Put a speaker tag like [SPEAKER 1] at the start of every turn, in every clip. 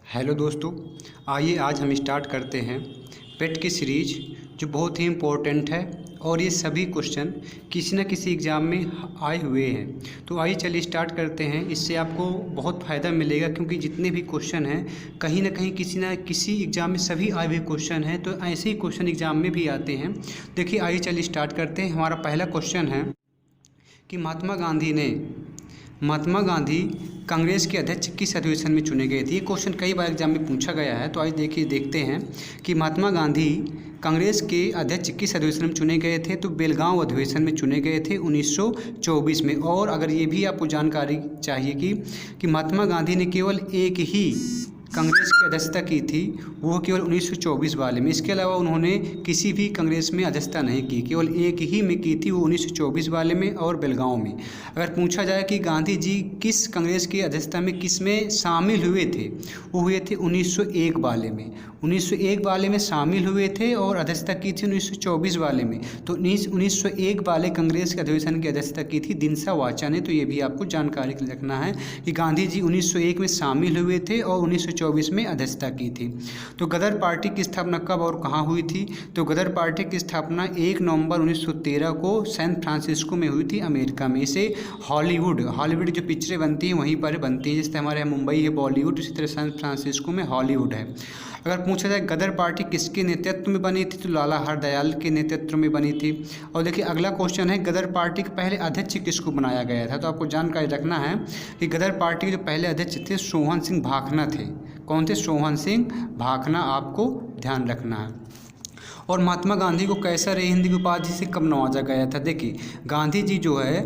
[SPEAKER 1] Hello दोस्तों, आइए आज हम स्टार्ट करते हैं पेट की सीरीज जो बहुत ही इम्पोर्टेंट है और ये सभी क्वेश्चन किसी न किसी एग्ज़ाम में आए हुए हैं। तो आइए चलिए स्टार्ट करते हैं। इससे आपको बहुत फ़ायदा मिलेगा क्योंकि जितने भी क्वेश्चन हैं कहीं ना कहीं किसी न किसी एग्ज़ाम में सभी आए हुए क्वेश्चन हैं, तो ऐसे ही क्वेश्चन एग्ज़ाम में भी आते हैं। देखिए आइए चलिए स्टार्ट करते हैं। हमारा पहला क्वेश्चन है कि महात्मा गांधी कांग्रेस के अध्यक्ष किस अधिवेशन में चुने गए थे। ये क्वेश्चन कई बार एग्जाम में पूछा गया है। तो आज देखते हैं कि महात्मा गांधी कांग्रेस के अध्यक्ष किस अधिवेशन में चुने गए थे। तो बेलगांव अधिवेशन में चुने गए थे 1924 में। और अगर ये भी आपको जानकारी चाहिए कि महात्मा गांधी ने केवल एक ही कांग्रेस की अध्यक्षता की थी, वो केवल 1924 वाले में। इसके अलावा उन्होंने किसी भी कांग्रेस में अध्यक्षता नहीं की, केवल एक ही में की थी, वो 1924 वाले में और बेलगांव में। अगर पूछा जाए कि गांधी जी किस कांग्रेस की अध्यक्षता में किस में शामिल हुए थे, वो हुए थे 1901 वाले में। 1901 वाले में शामिल हुए थे और अध्यक्षता की थी 1924 वाले में। तो 1901 वाले कांग्रेस के अधिवेशन की अध्यक्षता की थी दिनसा वाचा ने। तो ये भी आपको जानकारी रखना है कि गांधी जी 1901 में शामिल हुए थे और 1924 में अध्यक्षता की थी। तो गदर पार्टी की स्थापना कब और कहाँ हुई थी। तो गदर पार्टी की स्थापना 1 नवंबर 1913 को सैन फ्रांसिस्को में हुई थी, अमेरिका में। इसे हॉलीवुड जो पिक्चरें बनती हैं वहीं पर बनती हैं। जैसे हमारे यहाँ मुंबई है बॉलीवुड, उसी तरह सैन फ्रांसिस्को में हॉलीवुड है। अगर पूछा जाए गदर पार्टी किसके नेतृत्व में बनी थी, तो लाला हरदयाल के नेतृत्व में बनी थी। और देखिए अगला क्वेश्चन है गदर पार्टी के पहले अध्यक्ष किसको बनाया गया था। तो आपको जानकारी रखना है कि गदर पार्टी के जो पहले अध्यक्ष थे सोहन सिंह भाखना थे। कौन थे? सोहन सिंह भाखना, आपको ध्यान रखना है। और महात्मा गांधी को कैसर हिंद की उपाधि से कब नवाजा गया था। देखिए गांधी जी जो है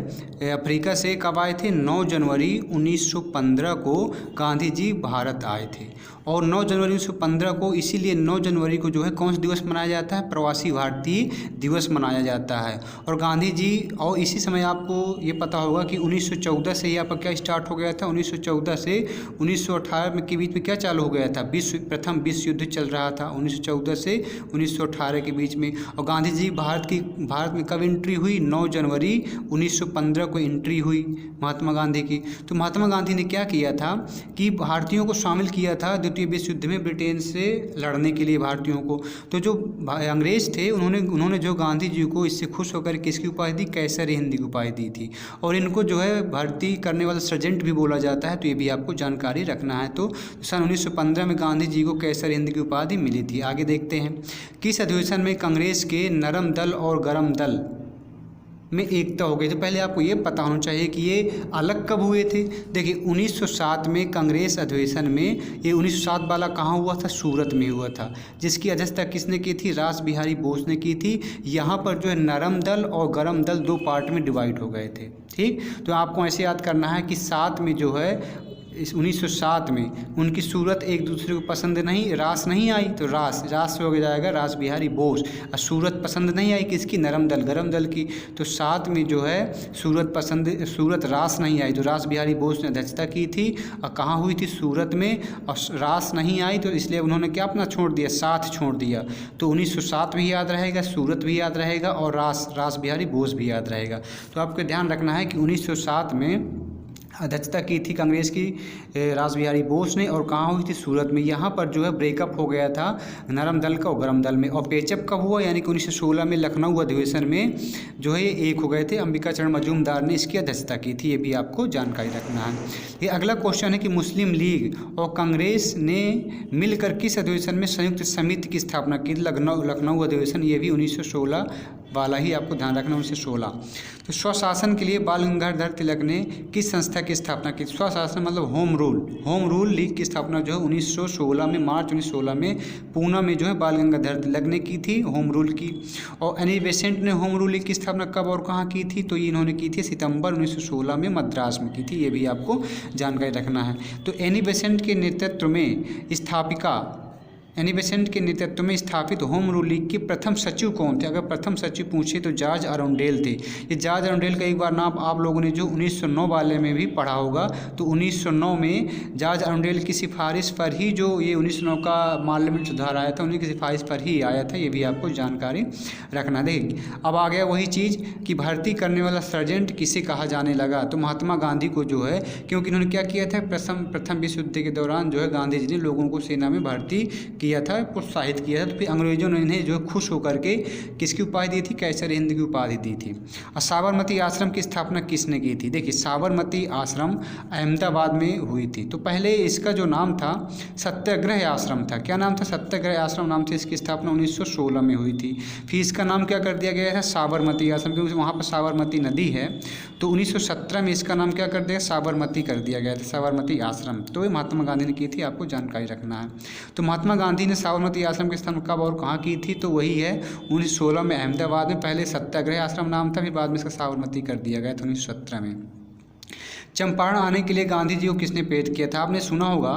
[SPEAKER 1] अफ्रीका से कब आए थे? 9 जनवरी 1915 को गांधी जी भारत आए थे। और 9 जनवरी 1915 को, इसीलिए 9 जनवरी को जो है कौन सा दिवस मनाया जाता है? प्रवासी भारतीय दिवस मनाया जाता है। और गांधी जी, और इसी समय आपको ये पता होगा कि 1914 से ही आपका क्या स्टार्ट हो गया था। 1914 से 1918 के बीच में क्या चालू हो गया था? प्रथम विश्व युद्ध चल रहा था 1914 से 1918 के बीच में। और गांधी जी भारत में कब एंट्री हुई? 9 जनवरी 1915 को एंट्री हुई महात्मा गांधी की। तो महात्मा गांधी ने क्या किया था कि भारतीयों को शामिल किया था द्वितीय विश्व युद्ध में ब्रिटेन से लड़ने के लिए भारतीयों को। तो जो अंग्रेज थे उन्होंने जो गांधी जी को इससे खुश होकर किसकी उपाधि दी? कैसर हिंद की उपाधि दी थी। और इनको जो है भर्ती करने वाला सर्जेंट भी बोला जाता है। तो ये भी आपको जानकारी रखना है। तो सन 1915 में गांधी जी को कैसर हिंद की उपाधि मिली थी। आगे देखते हैं किस अधिवेशन में कांग्रेस के नरम दल और गरम दल में एकता हो गई। तो पहले आपको ये पता होना चाहिए कि ये अलग कब हुए थे। देखिए 1907 में कांग्रेस अधिवेशन में, ये 1907 वाला कहाँ हुआ था? सूरत में हुआ था। जिसकी अध्यक्षता किसने की थी? रास बिहारी बोस ने की थी। यहाँ पर जो है नरम दल और गरम दल 2 पार्ट में डिवाइड हो गए थे। ठीक, तो आपको ऐसे याद करना है कि 7 में जो है इस 1907 में उनकी सूरत एक दूसरे को पसंद नहीं, रास नहीं आई, तो रास हो जाएगा रास बिहारी बोस। और सूरत पसंद नहीं आई किसकी? नरम दल गरम दल की। तो 7 में जो है सूरत रास नहीं आई, तो रास बिहारी बोस ने अध्यक्षता की थी। और कहाँ हुई थी? सूरत में। और रास नहीं आई तो इसलिए उन्होंने क्या अपना छोड़ दिया? साथ छोड़ दिया। तो 1907 भी याद रहेगा, सूरत भी याद रहेगा और रास बिहारी बोस भी याद रहेगा। तो आपको ध्यान रखना है कि 1907 में अध्यक्षता की थी कांग्रेस की रास बिहारी बोस ने। और कहाँ हुई थी? सूरत में। यहाँ पर जो है ब्रेकअप हो गया था नरम दल का और गरम दल में। और पेचअप कब हुआ? यानी कि 1916 में लखनऊ अधिवेशन में जो है एक हो गए थे। अंबिका चरण मजूमदार ने इसकी अध्यक्षता की थी। ये भी आपको जानकारी रखना है। ये अगला क्वेश्चन है कि मुस्लिम लीग और कांग्रेस ने मिलकर किस अधिवेशन में संयुक्त समिति की स्थापना की? लखनऊ अधिवेशन। ये भी 1916 वाला ही आपको ध्यान रखना, 1916। तो स्वशासन के लिए बाल गंगाधर तिलक ने किस संस्था की स्थापना की? स्वशासन मतलब होम रूल लीग की स्थापना जो है 1916 में, मार्च 1916 में पूना में जो है बाल गंगाधर तिलक ने की थी होम रूल की। और एनी बेसेंट ने होम रूल लीग की स्थापना कब और कहाँ की थी? तो ये इन्होंने की थी सितंबर 1916 में मद्रास में की थी। ये भी आपको जानकारी रखना है। तो एनी बेसेंट के नेतृत्व में स्थापिका एनी बेसेंट के नेतृत्व में स्थापित होम रूल लीग के प्रथम सचिव कौन थे? अगर प्रथम सचिव पूछे तो जॉर्ज अराउंडेल थे। ये जॉर्ज अराउंडेल का एक बार नाम आप लोगों ने जो 1909 वाले में भी पढ़ा होगा, तो 1909 में जॉर्ज अराउंडेल की सिफारिश पर ही जो ये 1909 का पार्लियामेंट सुधार आया था, उन्हीं की सिफारिश पर ही आया था। ये भी आपको जानकारी रखना देगी। अब आ गया वही चीज़ कि भर्ती करने वाला सर्जेंट किसे कहा जाने लगा? तो महात्मा गांधी को जो है, क्योंकि इन्होंने क्या किया था, प्रथम विश्व युद्ध के दौरान जो है गांधी जी ने लोगों को सेना में भर्ती किया था, प्रोत्साहित किया था। तो फिर अंग्रेजों ने इन्हें जो खुश होकर के किसकी उपाधि दी थी? कैसर हिंद की उपाधि दी थी। और साबरमती आश्रम की स्थापना किसने की थी? देखिए, साबरमती आश्रम अहमदाबाद में हुई थी। तो पहले इसका जो नाम था सत्याग्रह आश्रम था। क्या नाम था? सत्याग्रह आश्रम नाम से इसकी स्थापना 1916 में हुई थी। फिर इसका नाम क्या कर दिया गया था? साबरमती आश्रम, क्योंकि वहाँ पर साबरमती नदी है। तो 1917 में इसका नाम क्या कर दिया? साबरमती कर दिया गया था, साबरमती आश्रम। तो ये महात्मा गांधी ने की थी, आपको जानकारी रखना है। तो महात्मा गांधी ने साबरमती आश्रम की स्थापना कब और कहाँ की थी? तो वही है 1916 में अहमदाबाद में। पहले सत्याग्रह आश्रम नाम था, फिर बाद में इसका साबरमती कर दिया गया था 1917 में। चंपारण आने के लिए गांधी जी को किसने प्रेरित किया था? आपने सुना होगा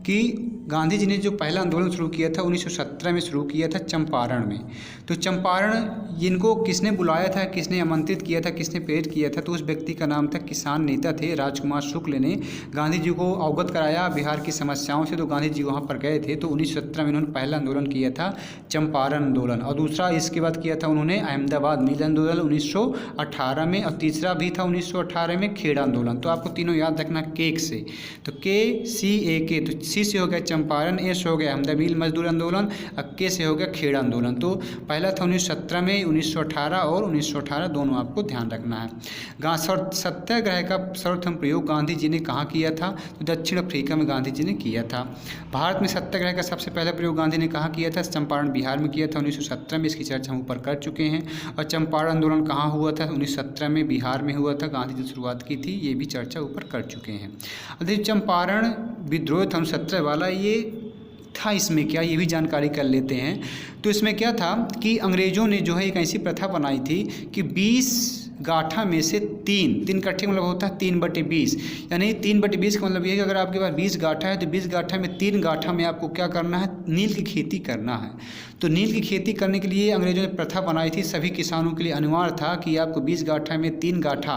[SPEAKER 1] कि गांधी जी ने जो पहला आंदोलन शुरू किया था 1917 में शुरू किया था चंपारण में। तो चंपारण इनको किसने बुलाया था, किसने आमंत्रित किया था, किसने प्रेरित किया था? तो उस व्यक्ति का नाम था, किसान नेता थे राजकुमार शुक्ल ने गांधी जी को अवगत कराया बिहार की समस्याओं से। तो गांधी जी वहाँ पर गए थे। तो 1917 में उन्होंने पहला आंदोलन किया था चंपारण आंदोलन, और दूसरा इसके बाद किया था उन्होंने अहमदाबाद मिल आंदोलन 1918 में, और तीसरा भी था 1918 में खेड़ा आंदोलन। तो आपको तीनों याद रखना केक से। तो KCAK, तो सी से हो गया चंपारण, ए से हो गया अहमदाबाद मिल मजदूर आंदोलन, और के से हो गया खेड़ा आंदोलन। तो पहला था 1917 में, 1918 और 1918 दोनों आपको ध्यान रखना है। सत्याग्रह का सर्वप्रथम प्रयोग गांधी जी ने कहाँ किया था? तो दक्षिण अफ्रीका में गांधी जी ने किया था। भारत में सत्याग्रह का सबसे पहला प्रयोग गांधी ने कहाँ किया था? चंपारण बिहार में किया था 1917 में। इसकी चर्चा हम ऊपर कर चुके हैं। और चंपारण आंदोलन कहाँ हुआ था? 1917 में बिहार में हुआ था। गांधी जी शुरुआत की थी, ये भी चर्चा ऊपर कर चुके हैं। अभी चंपारण विद्रोह था 1917 वाला, ये था इसमें क्या, ये भी जानकारी कर लेते हैं। तो इसमें क्या था कि अंग्रेज़ों ने जो है एक ऐसी प्रथा बनाई थी कि 20 गाठा में से तीन कट्ठे मतलब होता है 3/20, यानी 3/20 का मतलब ये है कि अगर आपके पास 20 गाठा है तो 20 गाठा में 3 गाठा में आपको क्या करना है? नील की खेती करना है। तो नील की खेती करने के लिए अंग्रेज़ों ने प्रथा बनाई थी, सभी किसानों के लिए अनिवार्य था कि आपको 20 गाठा में 3 गाठा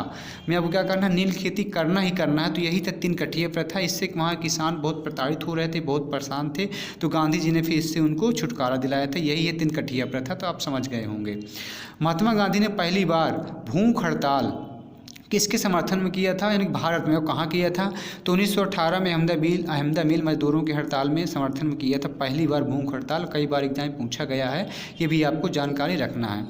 [SPEAKER 1] में आपको क्या करना है? नील की खेती करना ही करना है। तो यही था 3 कट्ठीय प्रथा। इससे वहाँ किसान बहुत प्रताड़ित हो रहे थे, बहुत परेशान थे। तो गांधी जी ने फिर इससे उनको छुटकारा दिलाया था। यही है 3 कट्ठीय प्रथा। तो आप समझ गए होंगे। महात्मा गांधी ने पहली बार भूख हड़ताल किसके समर्थन में किया था? यानी भारत में। और कहाँ किया था? तो 1918 में अहमदा मिल मजदूरों की हड़ताल में समर्थन में किया था पहली बार भूख हड़ताल। कई बार एग्जाम में पूछा गया है, ये भी आपको जानकारी रखना है।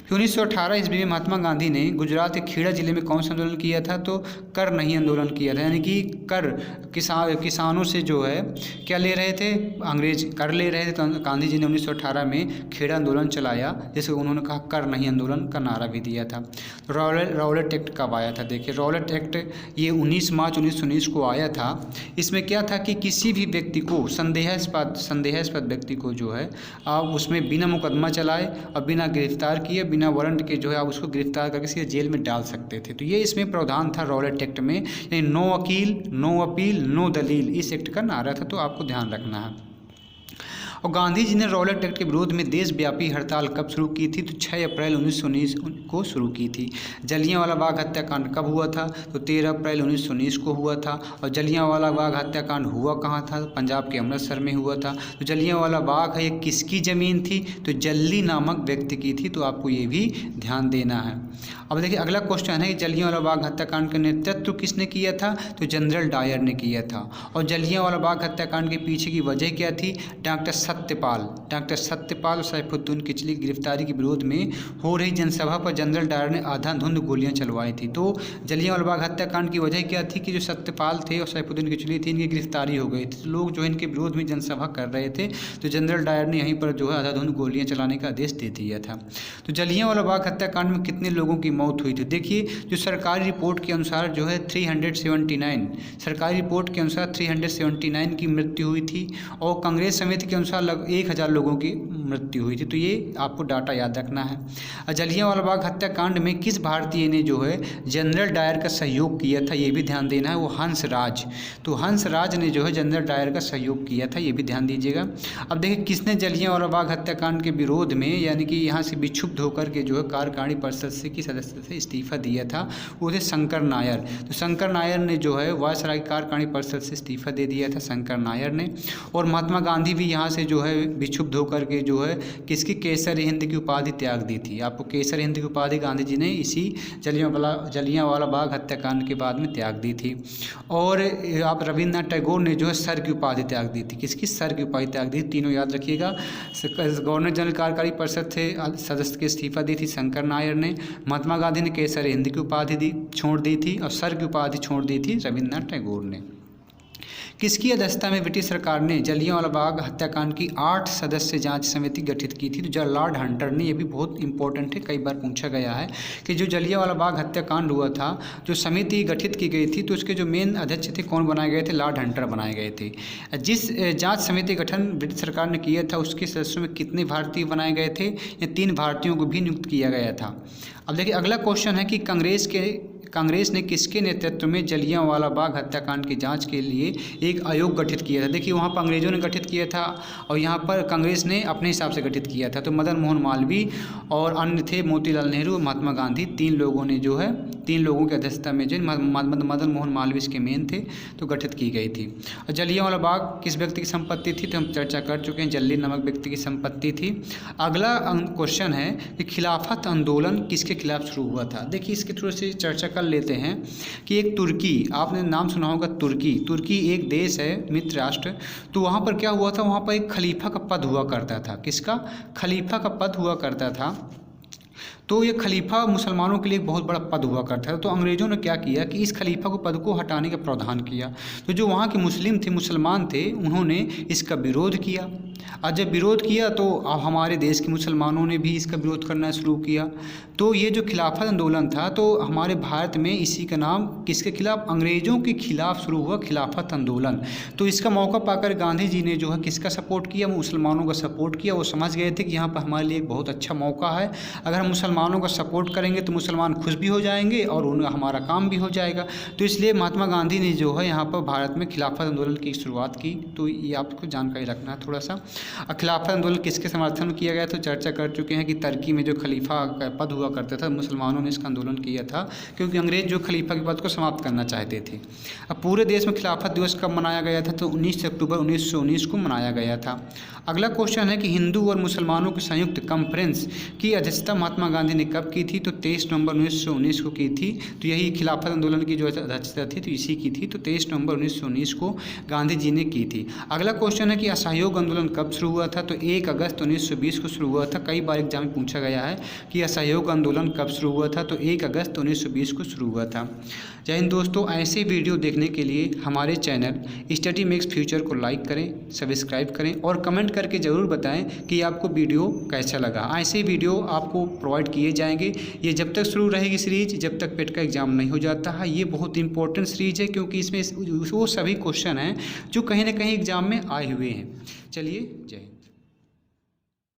[SPEAKER 1] फिर 1918 ईस्वी में महात्मा गांधी ने गुजरात के खेड़ा जिले में कौन सा आंदोलन किया था? तो कर नहीं आंदोलन किया था। यानी कि कर किसानों से जो है क्या ले रहे थे? अंग्रेज कर ले रहे थे। तो गांधी जी ने 1918 में खेड़ा आंदोलन चलाया, जैसे उन्होंने कहा कर नहीं आंदोलन का नारा भी दिया था। रॉलेट एक्ट कब आया था? देखिए, रॉलेट एक्ट ये 19 मार्च 1919 को आया था। इसमें क्या था कि किसी भी व्यक्ति को संदेहास्पद व्यक्ति को जो है आप उसमें बिना मुकदमा चलाए और बिना गिरफ्तार किए, बिना वारंट के जो है आप उसको गिरफ्तार करके सीधे जेल में डाल सकते थे। तो ये इसमें प्रावधान था रॉलेट एक्ट में, यानी नो वकील, नो अपील, नो दलील, इस एक्ट का नारा था। तो आपको ध्यान रखना है। और गांधी जी ने रॉलेट एक्ट के विरोध में देशव्यापी हड़ताल कब शुरू की थी? तो 6 अप्रैल 1919 को शुरू की थी। जलियांवाला बाग हत्याकांड कब हुआ था? तो 13 अप्रैल 1919 को हुआ था। और जलियांवाला बाग हत्याकांड हुआ कहाँ था? पंजाब के अमृतसर में हुआ था। तो जलियांवाला बाग है ये किसकी ज़मीन थी? तो जल्ली नामक व्यक्ति की थी। तो आपको ये भी ध्यान देना है। अब देखिए, अगला क्वेश्चन है कि जलियांवाला बाग हत्याकांड का नेतृत्व किसने किया था? तो जनरल डायर ने किया था। और जलियांवाला बाग हत्याकांड के पीछे की वजह क्या थी? डॉक्टर सत्यपाल और सैफुद्दीन किचली की गिरफ्तारी के विरोध में हो रही जनसभा पर जनरल डायर ने आधाधुंध गोलियां चलवाई थी। तो जलियांवाला बाग हत्याकांड की वजह क्या थी? कि जो सत्यपाल थे और सैफुद्दीन किचली थी, इनकी गिरफ्तारी हो गई थी। तो लोग जो इनके विरोध में जनसभा कर रहे थे, तो जनरल डायर ने यहीं पर जो है आधाधुंध गोलियां चलाने का आदेश दे दिया था। तो जलियांवाला बाग हत्याकांड में कितने लोगों की मौत हुई थी? देखिए, जो सरकारी रिपोर्ट के अनुसार जो है 379 सरकारी रिपोर्ट के अनुसार 379 की मृत्यु हुई थी। और कांग्रेस समिति के अनुसार लगभग 1000 लोगों की मृत्यु हुई थी। तो ये आपको डाटा याद रखना है। जलियांवाला बाग हत्याकांड में किस भारतीय ने जो है जनरल डायर का सहयोग किया था, ये भी ध्यान देना है, वो हंस राज। तो हंस राज ने जो है जनरल डायर का सहयोग किया था, ये भी ध्यान दीजिएगा। अब देखिए किसने जलियांवाला बाग हत्याकांड के विरोध में यानी कि यहाँ से विक्षुब्ध होकर के जो है कार्यकारिणी परिषद से की सदस्य से इस्तीफा दिया था, वो थे शंकर नायर। तो शंकर नायर ने जो है वायसराय कार्यकारिणी परिषद से इस्तीफा दे दिया था शंकर नायर ने। और महात्मा गांधी भी यहाँ से जो है विक्षुब्ध होकर के जो है किसकी केसर हिंद की उपाधि त्याग दी थी। आपको केसर हिंद की उपाधि गांधी जी ने इसी जलियांवाला बाग हत्याकांड के बाद में त्याग दी थी। और आप रविन्द्रनाथ टैगोर ने जो है सर की उपाधि त्याग दी थी। किसकी? सर की उपाधि त्याग दी। तीनों याद रखिएगा। गवर्नर जनरल कार्यकारी परिषद से सदस्य के इस्तीफा दी थी शंकर नायर ने। महात्मा गांधी ने केसर हिंद की उपाधि छोड़ दी थी और सर की उपाधि छोड़ दी थी रविन्द्रनाथ टैगोर ने। किसकी अध्यक्षता में ब्रिटिश सरकार ने जलियांवाला बाग हत्याकांड की 8 सदस्य जांच समिति गठित की थी? तो लॉर्ड हंटर ने। ये भी बहुत इंपॉर्टेंट है, कई बार पूछा गया है कि जो जलियांवाला बाग हत्याकांड हुआ था, जो समिति गठित की गई थी, तो उसके जो मेन अध्यक्ष थे कौन बनाए गए थे? लॉर्ड हंटर बनाए गए थे। जिस जाँच समिति गठन ब्रिटिश सरकार ने किया था उसके सदस्यों में कितने भारतीय बनाए गए थे? या 3 भारतीयों को भी नियुक्त किया गया था। अब देखिए अगला क्वेश्चन है कि कांग्रेस ने किसके नेतृत्व में जलियांवाला बाग हत्याकांड की जांच के लिए एक आयोग गठित किया था? देखिए वहाँ पर अंग्रेजों ने गठित किया था और यहाँ पर कांग्रेस ने अपने हिसाब से गठित किया था। तो मदन मोहन मालवीय और अन्य थे मोतीलाल नेहरू, महात्मा गांधी, 3 लोगों ने जो है 3 लोगों की अध्यक्षता में जो मदन मोहन मालवीय इसके मेन थे, तो गठित की गई थी। और जलियांवाला बाग किस व्यक्ति की संपत्ति थी? तो हम चर्चा कर चुके हैं, जल्ली नामक व्यक्ति की संपत्ति थी। अगला क्वेश्चन है कि खिलाफत आंदोलन किसके खिलाफ शुरू हुआ था? देखिए इसके थोड़ी सी चर्चा कर लेते हैं कि एक तुर्की, आपने नाम सुना होगा तुर्की एक देश है, मित्र राष्ट्र। तो वहाँ पर क्या हुआ था? वहाँ पर एक खलीफा का पद हुआ करता था। किसका? खलीफा का पद हुआ करता था। तो ये खलीफा मुसलमानों के लिए एक बहुत बड़ा पद हुआ करता है। तो अंग्रेज़ों ने क्या किया कि इस खलीफा को पद को हटाने का प्रावधान किया। तो जो वहाँ के मुसलमान थे, उन्होंने इसका विरोध किया। और जब विरोध किया तो अब हमारे देश के मुसलमानों ने भी इसका विरोध करना शुरू किया। तो ये जो खिलाफत आंदोलन था, तो हमारे भारत में इसी का नाम किसके खिलाफ? अंग्रेज़ों के खिलाफ शुरू हुआ खिलाफत आंदोलन। तो इसका मौका पाकर गांधी जी ने जो है किसका सपोर्ट किया? मुसलमानों का सपोर्ट किया। वो समझ गए थे कि यहाँ पर हमारे लिए एक बहुत अच्छा मौका है, अगर हम मुसलमानों का सपोर्ट करेंगे तो मुसलमान खुश भी हो जाएंगे और हमारा काम भी हो जाएगा। तो इसलिए महात्मा गांधी ने जो है यहाँ पर भारत में खिलाफत आंदोलन की शुरुआत की। तो ये आपको जानकारी रखना है थोड़ा सा। खिलाफत आंदोलन किसके समर्थन में किया गया? तो चर्चा कर चुके हैं कि तुर्की में जो खलीफा का पद हुआ करता था, मुसलमानों ने इसका आंदोलन किया था क्योंकि अंग्रेज जो खलीफा के पद को समाप्त करना चाहते थे। अब पूरे देश में खिलाफत दिवस कब मनाया गया था? तो 19 अक्टूबर 1919 को मनाया गया था। अगला क्वेश्चन है कि हिंदू और मुसलमानों की संयुक्त कॉन्फ्रेंस की अध्यक्षता महात्मा गांधी ने कब की थी? तो 23 नवंबर 1919 को की थी। तो यही खिलाफत आंदोलन की जो अध्यक्षता थी तो इसी की थी। तो 23 नवंबर 1919 को गांधी जी ने की थी। अगला क्वेश्चन है कि असहयोग आंदोलन कब शुरू हुआ था? तो 1 अगस्त 1920 को शुरू हुआ था। कई बार एग्जाम में पूछा गया है कि असहयोग आंदोलन कब शुरू हुआ था? तो 1 अगस्त 1920 को शुरू हुआ था। जय हिंद दोस्तों, ऐसे वीडियो देखने के लिए हमारे चैनल स्टडी मेक्स फ्यूचर को लाइक करें, सब्सक्राइब करें और कमेंट करके ज़रूर बताएं कि आपको वीडियो कैसा लगा। ऐसे वीडियो आपको प्रोवाइड किए जाएंगे। ये जब तक शुरू रहेगी सीरीज, जब तक पेट का एग्ज़ाम नहीं हो जाता है। ये बहुत इंपॉर्टेंट सीरीज है क्योंकि इसमें वो सभी क्वेश्चन हैं जो कहीं ना कहीं एग्ज़ाम में आए हुए हैं। चलिए, जय हिंद।